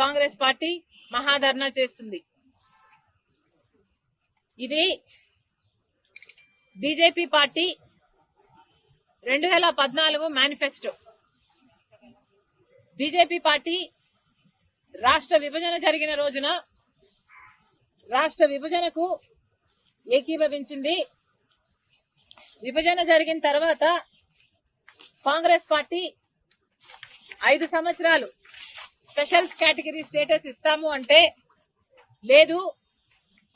Congress party maha dharna చేస్తుంది. ఇది BJP party 2014 manifesto. BJP party రాష్ట్ర విభజన జరిగిన రోజున రాష్ట్ర విభజనకు ఏకీభవించింది. విభజన జరిగిన తర్వాత కాంగ్రెస్ పార్టీ 5 సంవత్సరాలు స్పెషల్ కేటగిరీ స్టేటస్ ఇస్తాము అంటే లేదు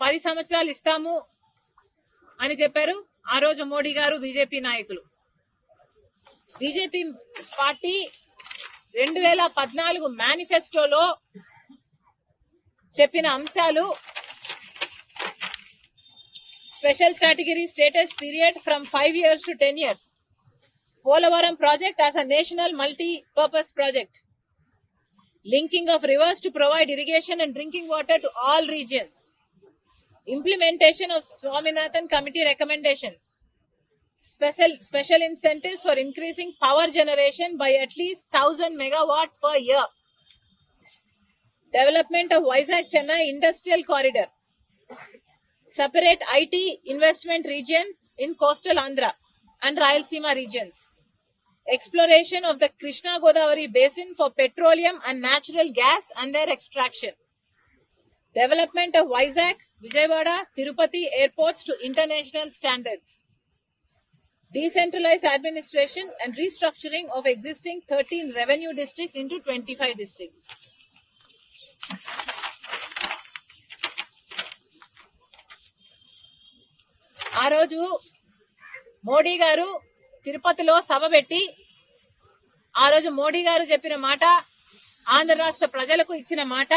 10 సంవత్సరాలు ఇస్తాము అని చెప్పారు ఆ రోజు మోడీ గారు, బీజేపీ నాయకులు. బీజేపీ పార్టీ 2014 మేనిఫెస్టోలో చెప్పిన అంశాలు special category status period from 5 years to 10 years. Polavaram project as a national multi-purpose project. Linking of rivers to provide irrigation and drinking water to all regions. Implementation of Swaminathan Committee recommendations. Special incentives for increasing power generation by at least 1000 megawatt per year. Development of Vizag-Chennai Industrial Corridor. Separate IT investment regions in coastal Andhra and Rayalaseema regions. Exploration of the Krishna Godavari basin for petroleum and natural gas and their extraction. Development of Vizag, Vijayawada, Tirupati airports to international standards. Decentralized administration and restructuring of existing 13 revenue districts into 25 districts. ఆ రోజు మోడీ గారు తిరుపతిలో సభ పెట్టి ఆ రోజు మోడీ గారు చెప్పిన మాట, ఆంధ్ర రాష్ట్ర ప్రజలకు ఇచ్చిన మాట,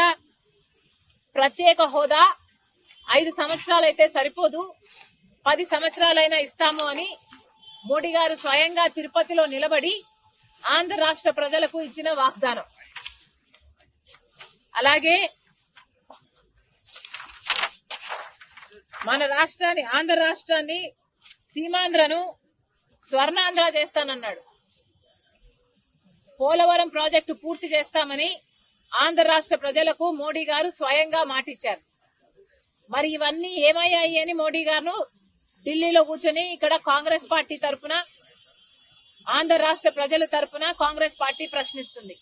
ప్రత్యేక హోదా 5 సంవత్సరాలైతే సరిపోదు 10 సంవత్సరాలైనా ఇస్తాము అని మోడీ గారు స్వయంగా తిరుపతిలో నిలబడి ఆంధ్ర రాష్ట్ర ప్రజలకు ఇచ్చిన వాగ్దానం. అలాగే మన రాష్ట్రాన్ని, ఆంధ్ర రాష్ట్రాన్ని, సీమాంధ్రను స్వర్ణాంధ్ర చేస్తానన్నాడు. పోలవరం ప్రాజెక్టు పూర్తి చేస్తామని ఆంధ్ర రాష్ట్ర ప్రజలకు మోడీ గారు స్వయంగా మాటిచ్చారు. మరి ఇవన్నీ ఏమయ్యాయి అని మోడీ గారు ఢిల్లీలో కూర్చొని ఇక్కడ కాంగ్రెస్ పార్టీ తరఫున, ఆంధ్ర రాష్ట్ర ప్రజల తరఫున కాంగ్రెస్ పార్టీ ప్రశ్నిస్తుంది.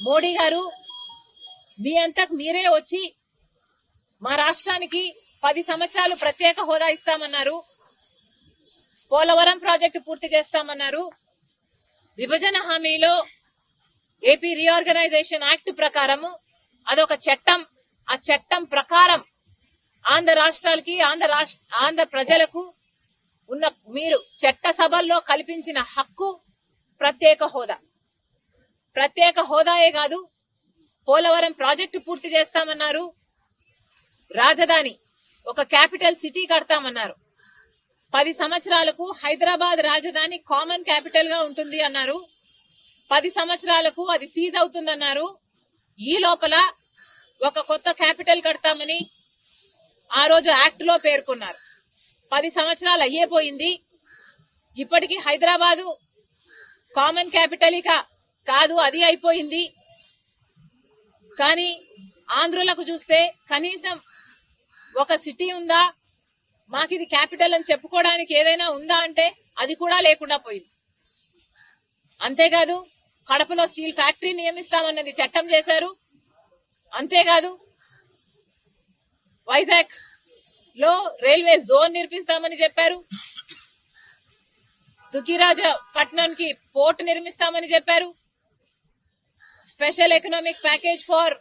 మోడీ గారు మీ అంతకు మీరే వచ్చి మా రాష్ట్రానికి 10 సంవత్సరాలు ప్రత్యేక హోదా ఇస్తామన్నారు, పోలవరం ప్రాజెక్టు పూర్తి చేస్తామన్నారు. విభజన హామీలో ఏపీ రీఆర్గనైజేషన్ యాక్ట్ ప్రకారము అదొక చట్టం. ఆ చట్టం ప్రకారం ఆంధ్ర రాష్ట్రాలకి, ఆంధ్ర ప్రజలకు ఉన్న మీరు చట్టసభల్లో కల్పించిన హక్కు ప్రత్యేక హోదా. ప్రత్యేక హోదాయే కాదు, పోలవరం ప్రాజెక్టు పూర్తి చేస్తామన్నారు, రాజధాని ఒక క్యాపిటల్ సిటీ కడతామన్నారు, 10 సంవత్సరాలకు హైదరాబాద్ రాజధాని కామన్ క్యాపిటల్ గా ఉంటుంది అన్నారు, 10 సంవత్సరాలకు అది సీజ్ అవుతుందన్నారు. ఈ లోపల ఒక కొత్త క్యాపిటల్ కడతామని ఆ రోజు యాక్ట్ లో పేర్కొన్నారు. 10 సంవత్సరాలు అయ్యేపోయింది. ఇప్పటికీ హైదరాబాదు కామన్ క్యాపిటల్ కాదు, అది అయిపోయింది. కానీ ఆంధ్రులకు చూస్తే కనీసం ఒక సిటీ ఉందా, మాకు ఇది క్యాపిటల్ అని చెప్పుకోవడానికి ఏదైనా ఉందా అంటే అది కూడా లేకుండా పోయింది. అంతేకాదు కడపలో స్టీల్ ఫ్యాక్టరీ నియమిస్తామన్నది చట్టం చేశారు. అంతేకాదు వైజాగ్ లో రైల్వే జోన్ నిర్మిస్తామని చెప్పారు, దుగ్గిరాజపట్నంకి పోర్ట్ నిర్మిస్తామని చెప్పారు, special economic package for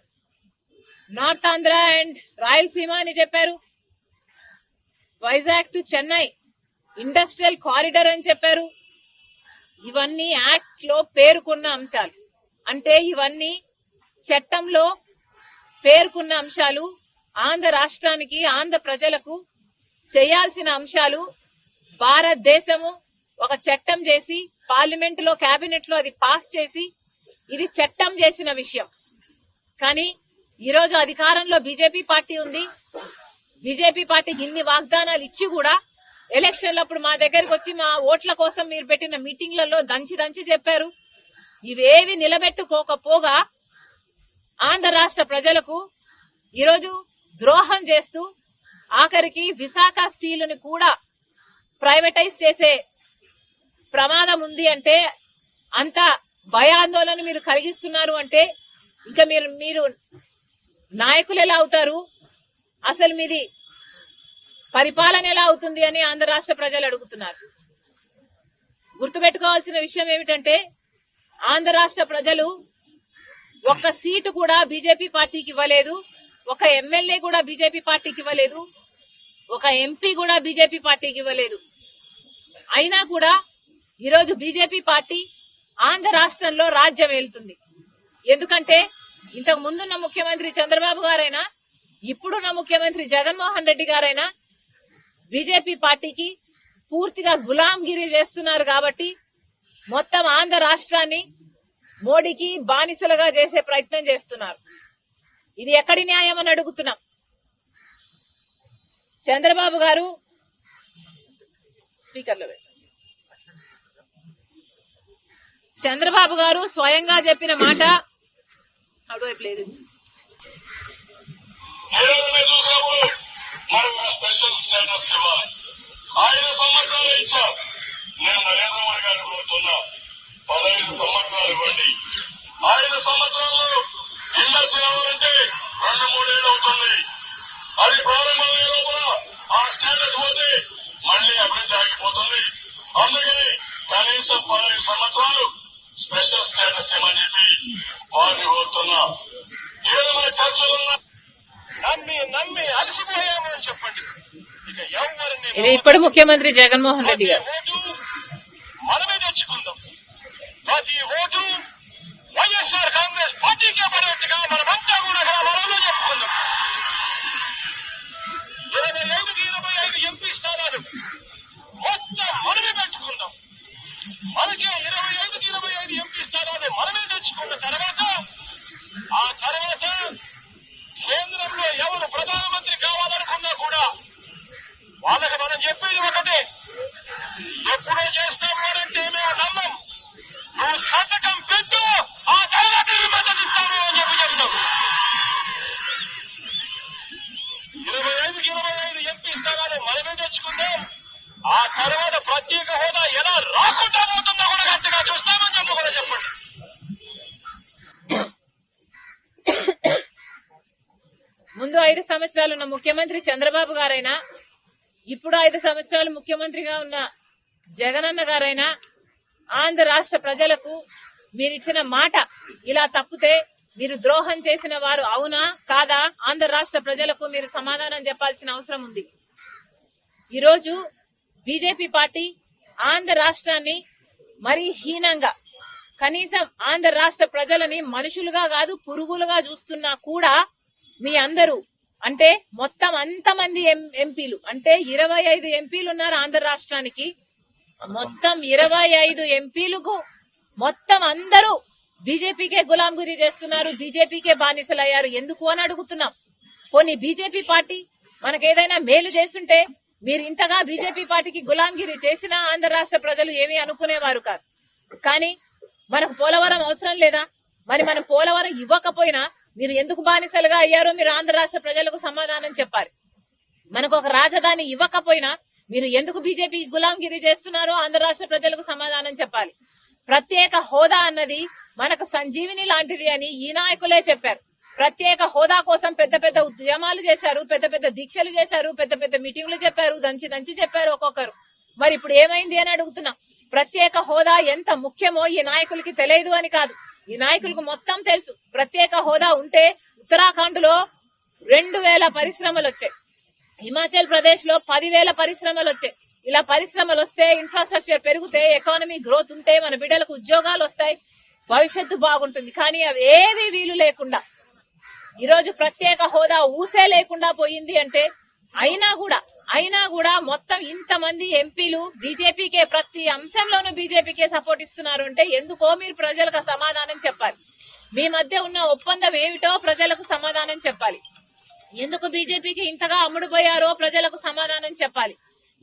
north Andhra and Rayalaseema అని చెప్పారు, Vizag to Chennai industrial corridor అని చెప్పారు. ఇవన్నీ యాక్ట్ లో పేర్కొన్న అంశాలు. అంటే ఇవన్నీ చట్టంలో పేర్కొన్న అంశాలు, ఆంధ్ర రాష్ట్రానికి, ఆంధ్ర ప్రజలకు చేయాల్సిన అంశాలు. భారతదేశము ఒక చట్టం చేసి పార్లమెంట్ లో, కేబినెట్ లో అది పాస్ చేసి ఇది చట్టం చేసిన విషయం. కానీ ఈరోజు అధికారంలో బీజేపీ పార్టీ ఉంది. బీజేపీ పార్టీకి ఇన్ని వాగ్దానాలు ఇచ్చి కూడా ఎలక్షన్లప్పుడు మా దగ్గరకు వచ్చి మా ఓట్ల కోసం మీరు పెట్టిన మీటింగ్లలో దంచి దంచి చెప్పారు. ఇవేవి నిలబెట్టుకోకపోగా ఆంధ్ర రాష్ట్ర ప్రజలకు ఈరోజు ద్రోహం చేస్తూ ఆఖరికి విశాఖ స్టీలుని కూడా ప్రైవేటైజ్ చేసే ప్రమాదం ఉంది అంటే, అంత భయాందోళన మీరు కలిగిస్తున్నారు అంటే ఇంకా మీరు నాయకులు ఎలా అవుతారు? అసలు మీది పరిపాలన ఎలా అవుతుంది అని ఆంధ్ర రాష్ట్ర ప్రజలు అడుగుతున్నారు. గుర్తుపెట్టుకోవాల్సిన విషయం ఏమిటంటే, ఆంధ్ర రాష్ట్ర ప్రజలు ఒక్క సీటు కూడా బీజేపీ పార్టీకి ఇవ్వలేదు, ఒక ఎమ్మెల్యే కూడా బీజేపీ పార్టీకి ఇవ్వలేదు, ఒక ఎంపీ కూడా బీజేపీ పార్టీకి ఇవ్వలేదు. అయినా కూడా ఈరోజు బీజేపీ పార్టీ ఆంధ్ర రాష్ట్రంలో రాజ్యం ఏలుతుంది. ఎందుకంటే ఇంతకు ముందున్న ముఖ్యమంత్రి చంద్రబాబు గారైనా, ఇప్పుడున్న ముఖ్యమంత్రి జగన్మోహన్ రెడ్డి గారైనా బీజేపీ పార్టీకి పూర్తిగా గులాంగిరి చేస్తున్నారు. కాబట్టి మొత్తం ఆంధ్ర రాష్ట్రాన్ని మోడీకి బానిసలుగా చేసే ప్రయత్నం చేస్తున్నారు. ఇది ఎక్కడి న్యాయం అని అడుగుతున్నాం. చంద్రబాబు గారు స్పీకర్లో చంద్రబాబు గారు స్వయంగా చెప్పిన మాట, how do I play this? Special status ఇవ్వాలి. 5 సంవత్సరాలు ఇచ్చారు. నేను నరేంద్ర మోడీ గారిని కోరుతున్నా, 15 సంవత్సరాలు ఇవ్వండి. 5 సంవత్సరాల్లో ఇండస్ట్రీ అవ్వాలంటే 2-3 ఏళ్ళు అవుతుంది. అది ప్రారంభమయ్యే లోపల ఆ స్టేటస్ పోతే మళ్లీ అభివృద్ధి ఆగిపోతుంది. అందుకని కనీసం 15 సంవత్సరాలు స్పెషల్ స్టేటస్ ఇవ్వమని చెప్పి వారిని కోరుతున్నా. ఏదైనా ఖర్చులున్నా నమ్మి అలసిపోయాము అని చెప్పండి. ఇక ఎవరిని ఇది ఇప్పుడు ముఖ్యమంత్రి జగన్మోహన్ రెడ్డి గారు. మనమే తెచ్చుకుందాం. ప్రతి ఓటు వైఎస్ఆర్ కాంగ్రెస్ పార్టీకే పడేట్టుగా మనమంతా కూడా గ్రామాలలో చెప్పుకుందాం. 25 ఎంపీ స్థానాలు మొత్తం మనమే పెట్టుకుందాం. మనకే 25 ఎంపీ స్థానాలు మనమే తెచ్చుకున్న తర్వాత ఆ తర్వాత కేంద్రంలో ఎవరు ప్రధానమంత్రి కావాలనుకున్నా కూడా వాళ్ళకి మనం చెప్పేది ఒకటే, ఎప్పుడో చేస్తాము అంటే మేము నమ్మం. నువ్వు సంతకం పెట్టు, ఆ తర్వాత మద్దతిస్తాము అని చెప్పి చెప్తాం. 25 ఎంపీ స్థానాలు మనమే తెచ్చుకుందాం. ఆ తర్వాత ప్రత్యేక హోదా ఎలా రాకుండా పోతుందో కూడా గట్టిగా చూస్తామని చెప్పి కూడా చెప్పండి. ముందు 5 సంవత్సరాలు ఉన్న ముఖ్యమంత్రి చంద్రబాబు గారైనా, ఇప్పుడు 5 సంవత్సరాలు ముఖ్యమంత్రిగా ఉన్న జగనన్న గారైనా ఆంధ్ర రాష్ట్ర ప్రజలకు మీరిచ్చిన మాట ఇలా తప్పితే మీరు ద్రోహం చేసిన వారు అవునా కాదా? ఆంధ్ర రాష్ట్ర ప్రజలకు మీరు సమాధానం చెప్పాల్సిన అవసరం ఉంది. ఈరోజు బీజేపీ పార్టీ ఆంధ్ర రాష్ట్రాన్ని మరీ హీనంగా, కనీసం ఆంధ్ర రాష్ట్ర ప్రజలని మనుషులుగా కాదు పురుగులుగా చూస్తున్నా కూడా మీ అందరూ అంటే మొత్తం అంతమంది ఎంపీలు అంటే 25 ఎంపీలు ఉన్నారు ఆంధ్ర రాష్ట్రానికి. మొత్తం 25 ఎంపీలకు మొత్తం అందరూ బీజేపీకే గులాంగిరి చేస్తున్నారు, బీజేపీకే బానిసలయ్యారు. ఎందుకు అని అడుగుతున్నాం. పోనీ బీజేపీ పార్టీ మనకేదైనా మేలు చేస్తుంటే మీరు ఇంతగా బీజేపీ పార్టీకి గులాంగిరి చేసినా ఆంధ్ర రాష్ట్ర ప్రజలు ఏమీ అనుకునేవారు కాదు. కానీ మనకు పోలవరం అవసరం లేదా? మరి మనం పోలవరం ఇవ్వకపోయినా మీరు ఎందుకు బానిసలుగా అయ్యారో మీరు ఆంధ్ర రాష్ట్ర ప్రజలకు సమాధానం చెప్పాలి. మనకు ఒక రాజధాని ఇవ్వకపోయినా మీరు ఎందుకు బీజేపీకి గులాంగిరి చేస్తున్నారో ఆంధ్ర రాష్ట్ర ప్రజలకు సమాధానం చెప్పాలి. ప్రత్యేక హోదా అన్నది మనకు సంజీవిని లాంటిది అని ఈ నాయకులే చెప్పారు. ప్రత్యేక హోదా కోసం పెద్ద పెద్ద ఉద్యమాలు చేశారు, పెద్ద పెద్ద దీక్షలు చేశారు, పెద్ద పెద్ద మీటింగ్లు చెప్పారు, దంచి చెప్పారు ఒక్కొక్కరు. మరి ఇప్పుడు ఏమైంది అని అడుగుతున్నాం. ప్రత్యేక హోదా ఎంత ముఖ్యమో ఈ నాయకులకి తెలియదు అని కాదు, ఈ నాయకులకు మొత్తం తెలుసు. ప్రత్యేక హోదా ఉంటే ఉత్తరాఖండ్ లో 2000 పరిశ్రమలు వచ్చాయి, హిమాచల్ ప్రదేశ్ లో 10,000 పరిశ్రమలు వచ్చాయి. ఇలా పరిశ్రమలు వస్తే ఇన్ఫ్రాస్ట్రక్చర్ పెరిగితే ఎకానమీ గ్రోత్ ఉంటే మన బిడ్డలకు ఉద్యోగాలు వస్తాయి, భవిష్యత్తు బాగుంటుంది. కానీ అవి ఏవి వీలు లేకుండా ఈరోజు ప్రత్యేక హోదా ఊసే లేకుండా పోయింది అంటే అయినా కూడా మొత్తం ఇంతమంది ఎంపీలు బీజేపీకే, ప్రతి అంశంలోనూ బీజేపీకే సపోర్ట్ ఇస్తున్నారు అంటే ఎందుకో మీరు ప్రజలకు సమాధానం చెప్పాలి. మీ మధ్య ఉన్న ఒప్పందం ఏమిటో ప్రజలకు సమాధానం చెప్పాలి. ఎందుకు బీజేపీకి ఇంతగా అమ్ముడుపోయారో ప్రజలకు సమాధానం చెప్పాలి.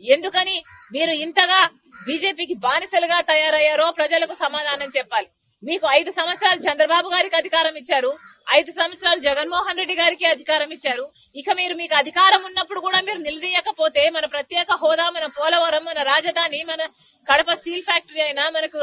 ఎందుకని మీరు ఇంతగా బీజేపీకి బానిసలుగా తయారయ్యారో ప్రజలకు సమాధానం చెప్పాలి. మీకు 5 సంవత్సరాలు చంద్రబాబు గారికి అధికారం ఇచ్చారు, 5 సంవత్సరాలు జగన్మోహన్ రెడ్డి గారికి అధికారం ఇచ్చారు. ఇక మీకు అధికారం ఉన్నప్పుడు కూడా మీరు నిలదీయకపోతే మన ప్రత్యేక హోదా, మన పోలవరం, మన రాజధాని, మన కడప స్టీల్ ఫ్యాక్టరీ అయినా, మనకు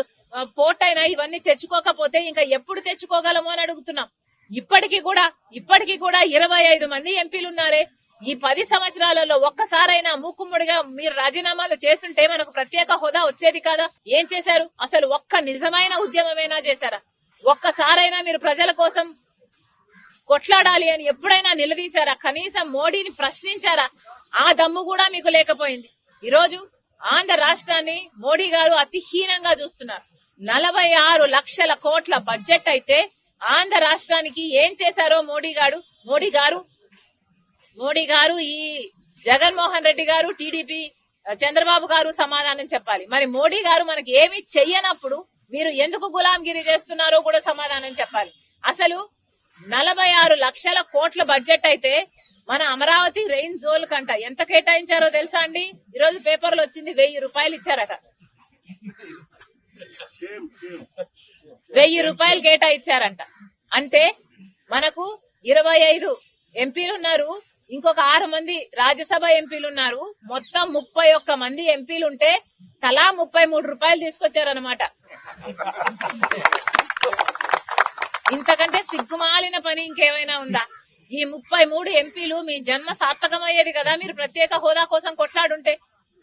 పోర్ట్ అయినా ఇవన్నీ తెచ్చుకోకపోతే ఇంకా ఎప్పుడు తెచ్చుకోగలము అని అడుగుతున్నాం. ఇప్పటికీ కూడా 25 మంది ఎంపీలు ఉన్నారే. ఈ 10 సంవత్సరాలలో ఒక్కసారైనా మూకుమ్మడిగా మీరు రాజీనామాలు చేస్తుంటే మనకు ప్రత్యేక హోదా వచ్చేది కాదా? ఏం చేశారు? అసలు ఒక్క నిజమైన ఉద్యమమైనా చేశారా? ఒక్కసారైనా మీరు ప్రజల కోసం కొట్లాడాలి అని ఎప్పుడైనా నిలదీశారా? కనీసం మోడీని ప్రశ్నించారా? ఆ దమ్ము కూడా మీకు లేకపోయింది. ఈరోజు ఆంధ్ర రాష్ట్రాన్ని మోడీ గారు అతిహీనంగా చూస్తున్నారు. 46 లక్షల కోట్ల బడ్జెట్ అయితే ఆంధ్ర రాష్ట్రానికి ఏం చేశారో మోడీ గారు ఈ జగన్మోహన్ రెడ్డి గారు, టీడీపీ చంద్రబాబు గారు సమాధానం చెప్పాలి. మరి మోడీ గారు మనకి ఏమి చెయ్యనప్పుడు మీరు ఎందుకు గులాంగిరి చేస్తున్నారో కూడా సమాధానం చెప్పాలి. అసలు 46 లక్షల కోట్ల బడ్జెట్ అయితే మన అమరావతి రెయిన్ జోన్ కంట ఎంత కేటాయించారో తెలుసా అండి? ఈరోజు పేపర్లో వచ్చింది 1000 రూపాయలు ఇచ్చారట. 1000 రూపాయలు కేటాయించారంట. అంటే మనకు 25 ఎంపీలు ఉన్నారు, ఇంకొక 6 మంది రాజ్యసభ ఎంపీలు ఉన్నారు. మొత్తం 31 మంది ఎంపీలుంటే తలా 33 రూపాయలు తీసుకొచ్చారనమాట. ఇంతకంటే సిగ్గుమాలిన పని ఇంకేమైనా ఉందా? ఈ 33 ఎంపీలు మీ జన్మ సార్థకమయ్యేది కదా మీరు ప్రత్యేక హోదా కోసం కొట్లాడుంటే.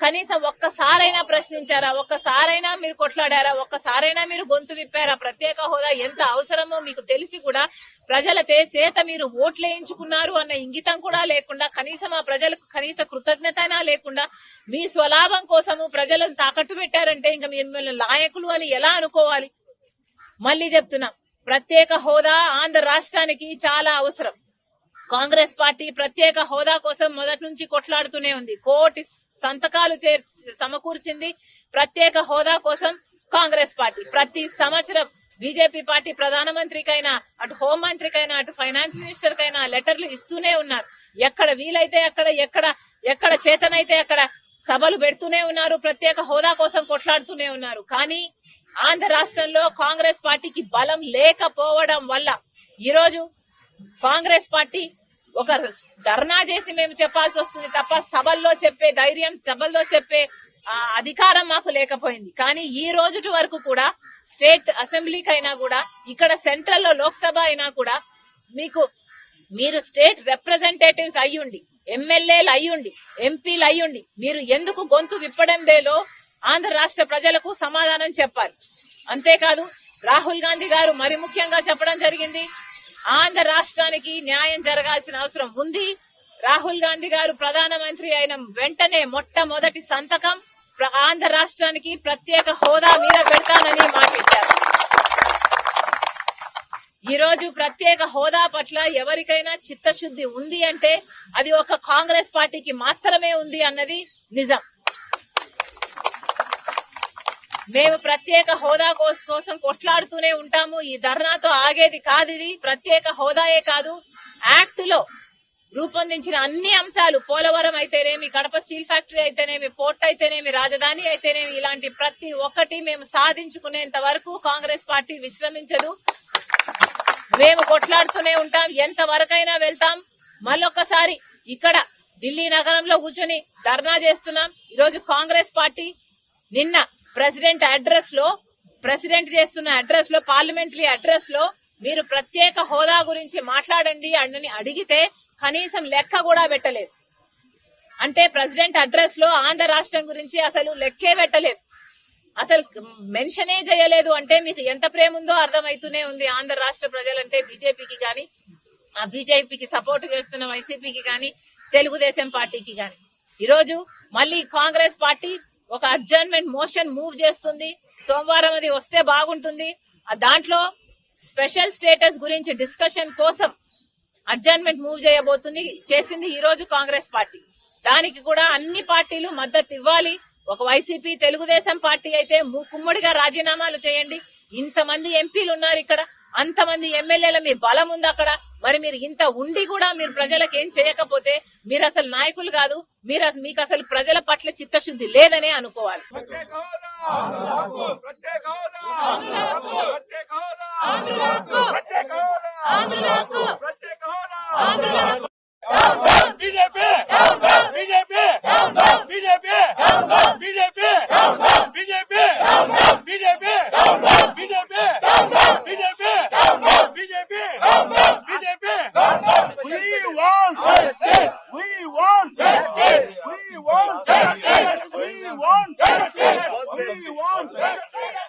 కనీసం ఒక్కసారైనా ప్రశ్నించారా? ఒక్కసారైనా మీరు కొట్లాడారా? ఒక్కసారైనా మీరు గొంతు విప్పారా? ప్రత్యేక హోదా ఎంత అవసరమో మీకు తెలిసి కూడా ప్రజల చేత మీరు ఓట్లేయించుకున్నారు అన్న ఇంగితం కూడా లేకుండా, కనీసం ఆ ప్రజలకు కనీస కృతజ్ఞత లేకుండా మీ స్వలాభం కోసము ప్రజలను తాకట్టు పెట్టారంటే ఇంకా మిమ్మల్ని నాయకులు అని ఎలా అనుకోవాలి? మళ్ళీ చెప్తున్నా, ప్రత్యేక హోదా ఆంధ్ర రాష్ట్రానికి చాలా అవసరం. కాంగ్రెస్ పార్టీ ప్రత్యేక హోదా కోసం మొదటి నుంచి కొట్లాడుతూనే ఉంది. 1 కోటి సంతకాలు సమకూర్చింది ప్రత్యేక హోదా కోసం కాంగ్రెస్ పార్టీ. ప్రతి సంవత్సరం బీజేపీ పార్టీ ప్రధానమంత్రికైనా, అటు హోంమంత్రికైనా, అటు ఫైనాన్స్ మినిస్టర్ కైనా లెటర్లు ఇస్తూనే ఉన్నారు. ఎక్కడ వీలైతే అక్కడ, ఎక్కడ చేతనైతే అక్కడ సభలు పెడుతూనే ఉన్నారు, ప్రత్యేక హోదా కోసం కొట్లాడుతూనే ఉన్నారు. కానీ ఆంధ్ర రాష్ట్రంలో కాంగ్రెస్ పార్టీకి బలం లేకపోవడం వల్ల ఈరోజు కాంగ్రెస్ పార్టీ ఒక ధర్నా చేసి మేము చెప్పాల్సి వస్తుంది తప్ప సభల్లో చెప్పే ధైర్యం, సభల్లో చెప్పే అధికారం మాకు లేకపోయింది. కానీ ఈ రోజు వరకు కూడా స్టేట్ అసెంబ్లీకైనా కూడా, ఇక్కడ సెంట్రల్ లో లోక్సభ అయినా కూడా మీరు స్టేట్ రిప్రజెంటేటివ్స్ అయ్యుండి, ఎమ్మెల్యేలు అయ్యుండి, ఎంపీలు అయ్యుండి మీరు ఎందుకు గొంతు విప్పడం లేదో ఆంధ్ర రాష్ట్ర ప్రజలకు సమాధానం చెప్పాలి. అంతేకాదు రాహుల్ గాంధీ గారు మరి ముఖ్యంగా చెప్పడం జరిగింది, ఆంధ్ర రాష్ట్రానికి న్యాయం జరగాల్సిన అవసరం ఉంది. రాహుల్ గాంధీ గారు ప్రధానమంత్రి అయిన వెంటనే మొట్టమొదటి సంతకం ఆంధ్ర రాష్ట్రానికి ప్రత్యేక హోదా మీద పెడతానని మాటిచ్చారు. ఈ రోజు ప్రత్యేక హోదా పట్ల ఎవరికైనా చిత్తశుద్ధి ఉంది అంటే అది ఒక కాంగ్రెస్ పార్టీకి మాత్రమే ఉంది అన్నది నిజం. మేము ప్రత్యేక హోదా కోసం కొట్లాడుతూనే ఉంటాము. ఈ ధర్నాతో ఆగేది కాదు. ఇది ప్రత్యేక హోదాయే కాదు, యాక్ట్ లో రూపొందించిన అన్ని అంశాలు, పోలవరం అయితేనేమి, కడప స్టీల్ ఫ్యాక్టరీ అయితేనేమి, పోర్ట్ అయితేనేమి, రాజధాని అయితేనేమి, ఇలాంటి ప్రతి ఒక్కటి మేము సాధించుకునేంత వరకు కాంగ్రెస్ పార్టీ విశ్రమించదు. మేము కొట్లాడుతూనే ఉంటాం, ఎంత వరకైనా వెళ్తాం. మళ్ళొక్కసారి ఇక్కడ ఢిల్లీ నగరంలో కూర్చొని ధర్నా చేస్తున్నాం. ఈరోజు కాంగ్రెస్ పార్టీ నిన్న ప్రెసిడెంట్ చేస్తున్న అడ్రస్ లో, పార్లమెంటరీ అడ్రస్ లో మీరు ప్రత్యేక హోదా గురించి మాట్లాడండి అని అడిగితే కనీసం లెక్క కూడా పెట్టలేదు. అంటే ప్రెసిడెంట్ అడ్రస్ లో ఆంధ్ర రాష్ట్రం గురించి అసలు లెక్కే పెట్టలేదు, అసలు మెన్షనే చేయలేదు. అంటే మీకు ఎంత ప్రేమ ఉందో అర్థమవుతూనే ఉంది ఆంధ్ర రాష్ట్ర ప్రజలంటే బీజేపీకి గాని, ఆ బీజేపీకి సపోర్ట్ చేస్తున్న వైసీపీకి గాని, తెలుగుదేశం పార్టీకి గాని. ఈరోజు మళ్ళీ కాంగ్రెస్ పార్టీ ఒక అడ్జర్న్మెంట్ మోషన్ మూవ్ చేస్తుంది. సోమవారం అది వస్తే బాగుంటుంది. దాంట్లో స్పెషల్ స్టేటస్ గురించి డిస్కషన్ కోసం అడ్జర్న్మెంట్ మూవ్ చేసింది ఈ రోజు కాంగ్రెస్ పార్టీ. దానికి కూడా అన్ని పార్టీలు మద్దతు ఇవ్వాలి. ఒక వైసీపీ, తెలుగుదేశం పార్టీ అయితే కుమ్మడిగా రాజీనామాలు చేయండి. ఇంతమంది ఎంపీలు ఉన్నారు ఇక్కడ, అంతమంది ఎమ్మెల్యేల మీ బలం ఉంది అక్కడ, మరి మీరు ఇంత ఉండి కూడా మీరు ప్రజలకు ఏం చేయకపోతే మీరు అసలు నాయకులు కాదు, మీకు అసలు ప్రజల పట్ల చిత్తశుద్ధి లేదనే అనుకోవాలి. ఆంధ్రులకు